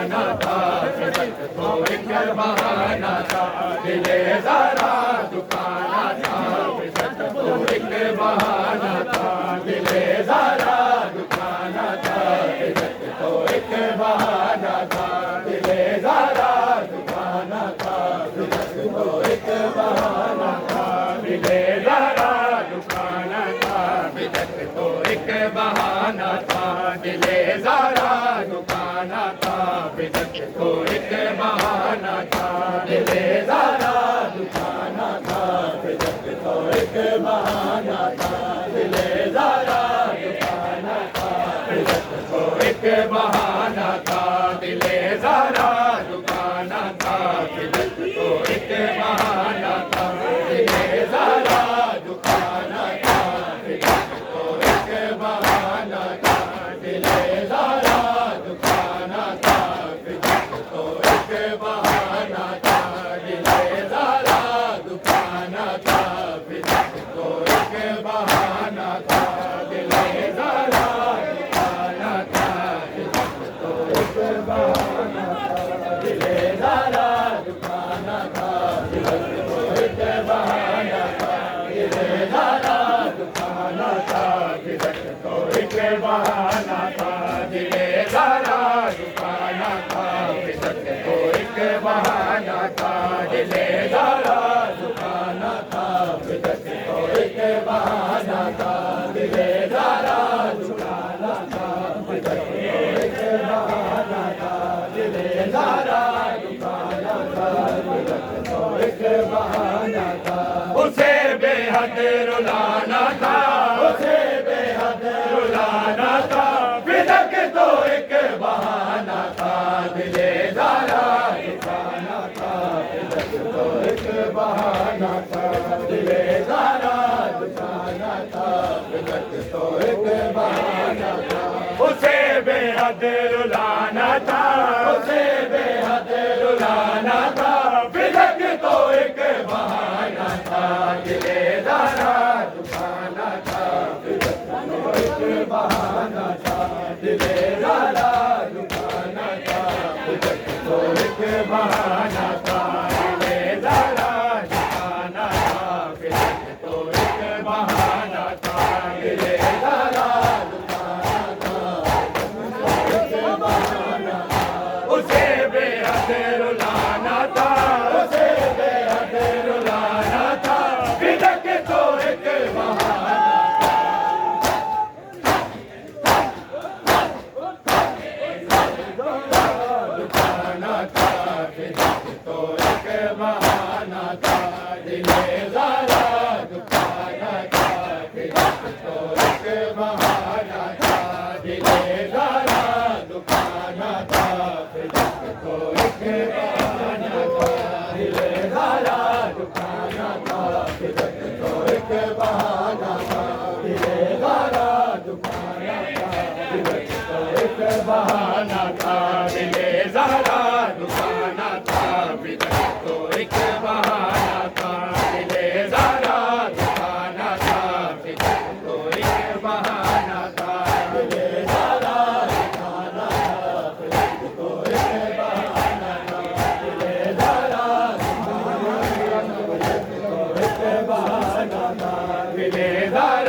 दुकाना था, बिदक तो एक बहाना था, दिले ज़रा दुकाना था, बिदक तो एक बहाना था, दिले ज़रा दुकाना था, बिदक तो एक बहाना था, दिले ज़रा दुकाना था, बिदक तो एक बहाना था, दिले ज़रा दुकाना था, बिदक तो एक बहाना था, दिले ज़रा दुकाना था, बिदक तो एक बहाना था, दिले ज़रा दुकाना था, बिदक तो एक बहाना था, दिले ज़रा दुकाना था, बिदक तो एक बहाना था, दिले ज़रा दुकाना था, बिदक तो एक बहाना था, दिले ज़रा दुकाना था, बिदक तो एक बहाना था, दिले ज़रा दुकाना था, बिदक तो एक बहाना था, दिले ज़रा दुकाना था, बिदक तो एक बहाना था, दिले ज़रा दुकाना था, बिदक तो एक बहाना था, दिले ज़रा दुकाना था, बिदक तो एक बहाना था, दिले ज़रा दुकाना था, बिदक तो एक बहाना था, दिले ज़रा दुकाना था, बिदक तो एक बहाना था, दिले ज़रा दुकाना था, बिदक तो एक बहाना था, दिले ज़रा दुकाना था, बिदक तो एक बहाना था, दिले ज़रा दुकाना था, बिदक तो एक बहाना था, उसे बेहद रुलाना था, उसे बेहद रुलाना था, बिदक तो एक बहाना था, दिले ज़रा दुकाना था, बिदक तो एक बहाना था, दिले ज़रा दुकाना था, बिदक तो एक बहाना था, उसे बेहद रुलाना था, उसे बेहद रुलाना था, बिदक तो एक बहाना था, दिले ज़रा दुकाना था, बिदक तो एक बहाना था, दिले ज़रा दुकाना था, बिदक तो एक बहाना था, दिले ज़रा दुकाना था, बिदक तो एक बहाना था, दिले ज़रा दुकाना था, बिदक तो एक बहाना था, उसे बेहद रुलाना था, उसे बेहद रुलाना था, बिदक तो एक बहाना दुकाना था, बिदक तो एक बहाना था, दिले ज़रा दुकाना था, बिदक तो एक बहाना था, दिले ज़रा दुकाना था, बिदक तो एक बहाना था, दिले ज़रा दुकाना था, बिदक तो एक बहाना था, दिले ज़रा दुकाना था, बिदक तो एक बहाना था, दिले ज़रा दुकाना था, बिदक तो एक बहाना था, दिले ज़रा दुकाना था, बिदक तो एक बहाना था, दिले ज़रा दुकाना था, बिदक तो एक बहाना था, दिले ज़रा दुकाना था, दिले ज़रा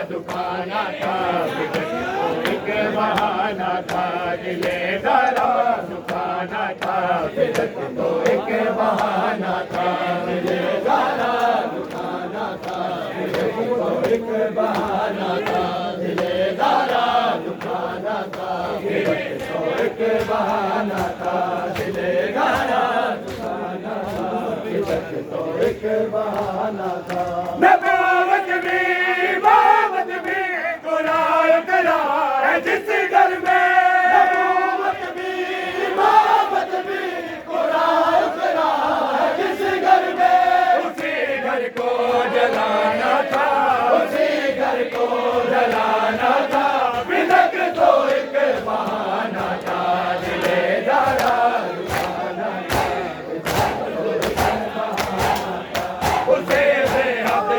दुकाना था, बिदक तो एक बहाना था, दिले ज़रा दुकाना था, बिदक तो एक बहाना था, दिले ज़रा दुकाना था, बिदक तो एक बहाना था, दिले ज़रा दुकाना था, बिदक तो एक बहाना था, दिले ज़रा दुकाना था, बिदक तो एक बहाना था। नबूवत में कुरान करा है जिस घर में, नबूवत में कुरान करा है जिस घर में, उसी घर को जलाना था, उसी घर को जलाना था, बिदक तो एक बहाना था, दिले ज़रा दुकाना था, बिदक तो एक बहाना था, उसे बेहद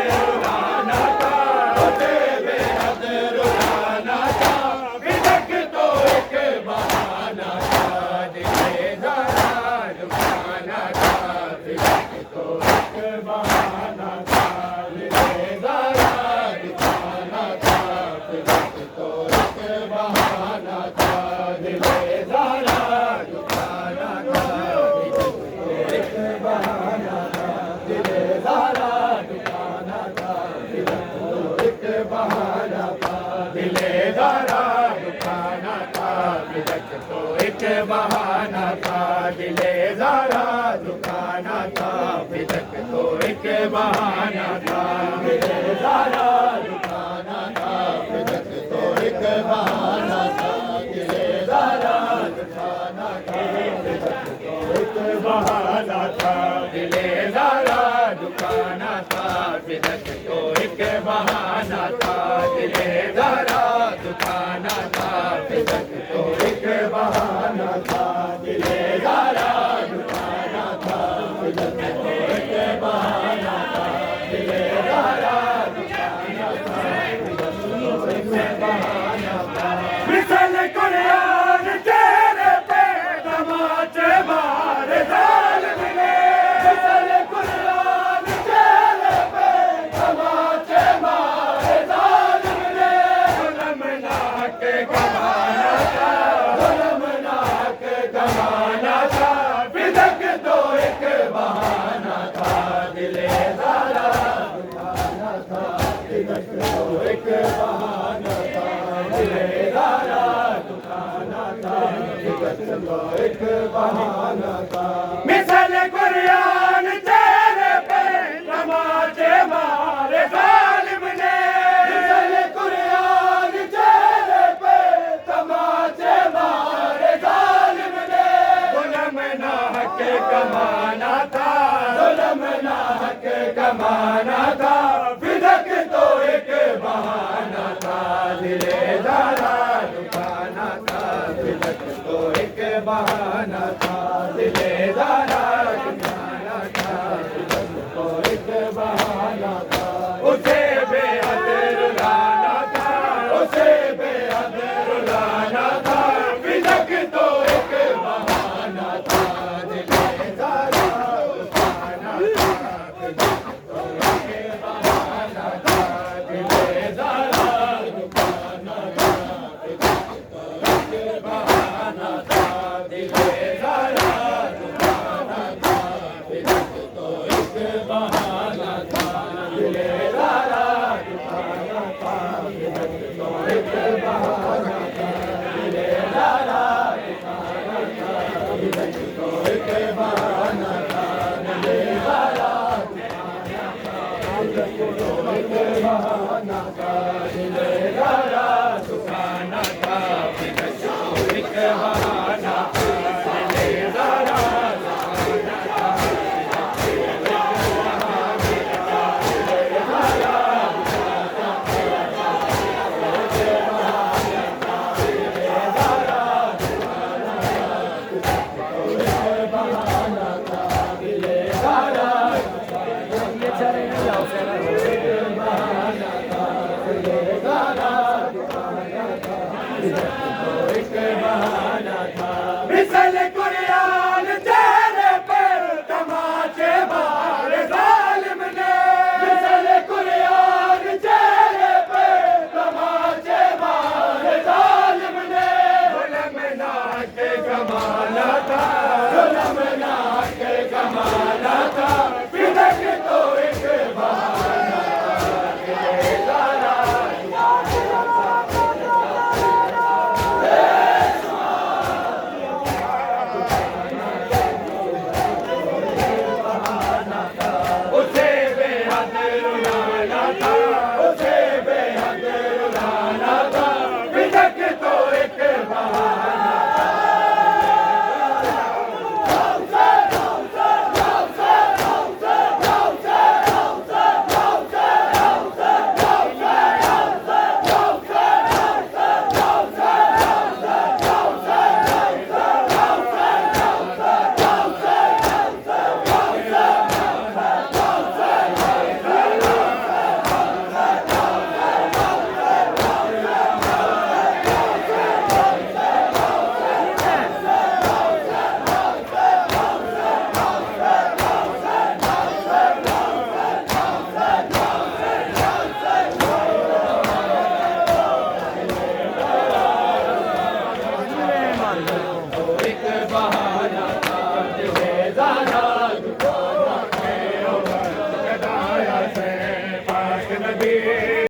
बहाना था, दिले ज़ारा दुकाना था, बिदक तो एक बहाना था, दिले ज़ारा दुकाना था, बिदक तो एक बहाना था, दिले ज़ारा दुकाना था, बिदक तो एक बहाना था, दिले ज़ारा दुकाना था, बिदक तो एक बहाना था, दिले ज़ारा दुकाना था, बिदक तो एक बहाना था, दिले ज़ारा दुकाना था, बिदक तो एक बहाना था, दिले ज़ारा दुकाना था, बिदक तो एक बहाना था। मिसल कुरान तेरे पे तमाचे मारे जालिम ने, मिसल कुरान तेरे पे तमाचे मारे जालिम ने, जुल्म ना के कमाना था, जुल्म ना के कमाना था, बिदक तो एक बहाना था, दिले ज़ारा दुकाना था, बिदक तो एक बहाना था, दिले ज़ारा दुकाना था, बिदक तो एक बहाना था। मिसल कुरान तेरे पे तमाचे मारे जालिम ने, मिसल कुरान तेरे पे तमाचे मारे जालिम ने, जुल्म ना के कमाना था, जुल्म ना के कमाना था, बिदक तो एक बहाना था, दिले ज़ारा दुकाना था, बिदक तो एक बहाना था, दिले ज़ारा दुकाना था, बिदक तो एक बहाना था। उसे बेहद रुलाना था, उसे बेहद रुलाना था, बिदक तो एक बहाना था, दिले ज़ारा दुकाना था, बिदक तो एक बहाना था, दिले ज़ारा दुकाना था, बिदक तो एक बहाना था, दिले ज़ारा दुकाना था, बिदक तो एक बहाना था, दिले ज़ारा दुकाना था, बिदक तो एक बहाना था, दिले ज़ारा दुकाना था, बिदक तो एक बहाना था, दिले ज़ारा दुकाना था, बिदक तो एक बहाना था, दिले ज़ारा दुकाना था, बिदक तो एक बहाना था, दिले ज़ारा दुकाना था, मिसल कुरान तेरे पे तमाचे मारे जालिम ने, मिसल कुरान तेरे पे तमाचे मारे जालिम ने, जुल्म ना के कमाना था, जुल्म ना के कमाना था, बिदक तो एक बहाना था, दिले ज़ारा उसे बेहद रुलाना था, उसे बेहद रुलाना था, बिदक तो एक बहाना था। एक बहाना था, दिले ज़ारा दुकाना